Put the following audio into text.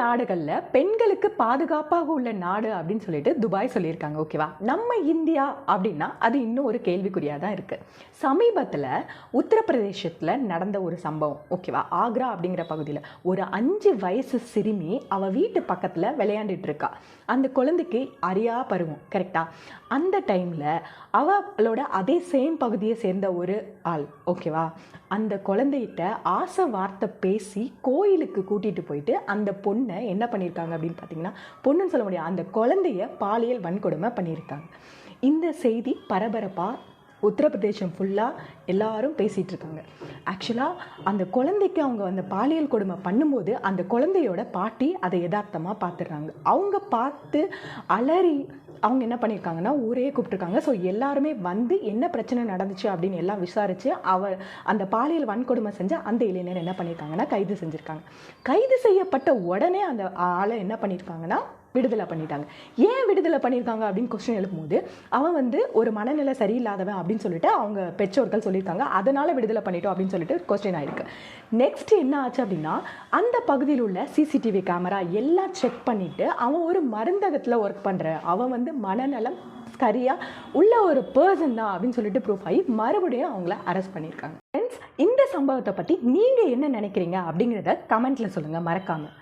நாடுகளில் பெண்களுக்கு பாதுகாப்பாக உள்ள நாடு அப்படின்னு சொல்லிட்டு துபாய் சொல்லியிருக்காங்க. ஓகேவா, நம்ம இந்தியா அப்படின்னா அது இன்னும் ஒரு கேள்விக்குறியாக தான் இருக்குது. சமீபத்தில் உத்தரப்பிரதேசத்தில் நடந்த ஒரு சம்பவம். ஓகேவா, ஆக்ரா அப்படிங்கிற பகுதியில் ஒரு 5 வயசு சிறுமி அவள் வீட்டு பக்கத்தில் விளையாண்டுட்டு இருக்கா. அந்த குழந்தைக்கு அறியா பருவம். கரெக்டா? அந்த டைமில் அவளோட அதே சேம் பகுதியை சேர்ந்த ஒரு ஆள், ஓகேவா, அந்த குழந்தைகிட்ட ஆசை வார்த்தை பேசி கோயிலுக்கு கூட்டிகிட்டு போயிட்டு அந்த பொண்ணை என்ன பண்ணியிருக்காங்க அப்படின்னு பார்த்தீங்கன்னா, பொண்ணுன்னு சொல்ல முடியாது, அந்த குழந்தைய பாலியல் வன்கொடுமை பண்ணியிருக்காங்க. இந்த செய்தி பரபரப்பாக உத்தரப்பிரதேசம் ஃபுல்லாக எல்லாரும் பேசிகிட்டு இருக்காங்க. ஆக்சுவலாக அந்த குழந்தைக்கு அவங்க அந்த பாலியல் கொடுமை பண்ணும்போது அந்த குழந்தையோட பாட்டி அதை யதார்த்தமாக பார்த்துடுறாங்க. அவங்க பார்த்து அலறி அவங்க என்ன பண்ணியிருக்காங்கன்னா ஊரே கூப்பிட்டுருக்காங்க. ஸோ எல்லாருமே வந்து என்ன பிரச்சனை நடந்துச்சு அப்படின்னு எல்லாம் விசாரித்து அந்த பாலியல் வன்கொடுமை செஞ்ச அந்த இளைஞர் என்ன பண்ணியிருக்காங்கன்னா கைது செஞ்சுருக்காங்க. கைது செய்யப்பட்ட உடனே அந்த ஆளை என்ன பண்ணியிருக்காங்கன்னா விடுதலை பண்ணிட்டாங்க. ஏன் விடுதலை பண்ணியிருக்காங்க அப்படின்னு கொஸ்டின் எழுப்பும்போது அவன் வந்து ஒரு மனநிலை சரியில்லாதவன் அப்படின்னு சொல்லிட்டு அவங்க பெற்றோர்கள் சொல்லியிருக்காங்க. அதனால் விடுதலை பண்ணிட்டோம் அப்படின்னு சொல்லிட்டு கொஸ்டின் ஆயிருக்கு. நெக்ஸ்ட் என்ன ஆச்சு அப்படின்னா, அந்த பகுதியில் உள்ள சிசிடிவி கேமரா எல்லாம் செக் பண்ணிவிட்டு அவன் ஒரு மருந்தகத்தில் ஒர்க் பண்ணுற அவன் வந்து மனநலம் சரியாக உள்ள ஒரு பர்சன் தான் அப்படின்னு சொல்லிட்டு ப்ரூஃப் ஆகி மறுபடியும் அவங்கள அரெஸ்ட் பண்ணியிருக்காங்க. ஃப்ரெண்ட்ஸ், இந்த சம்பவத்தை பற்றி நீங்கள் என்ன நினைக்கிறீங்க அப்படிங்கிறத கமெண்ட்டில் சொல்லுங்கள் மறக்காமல்.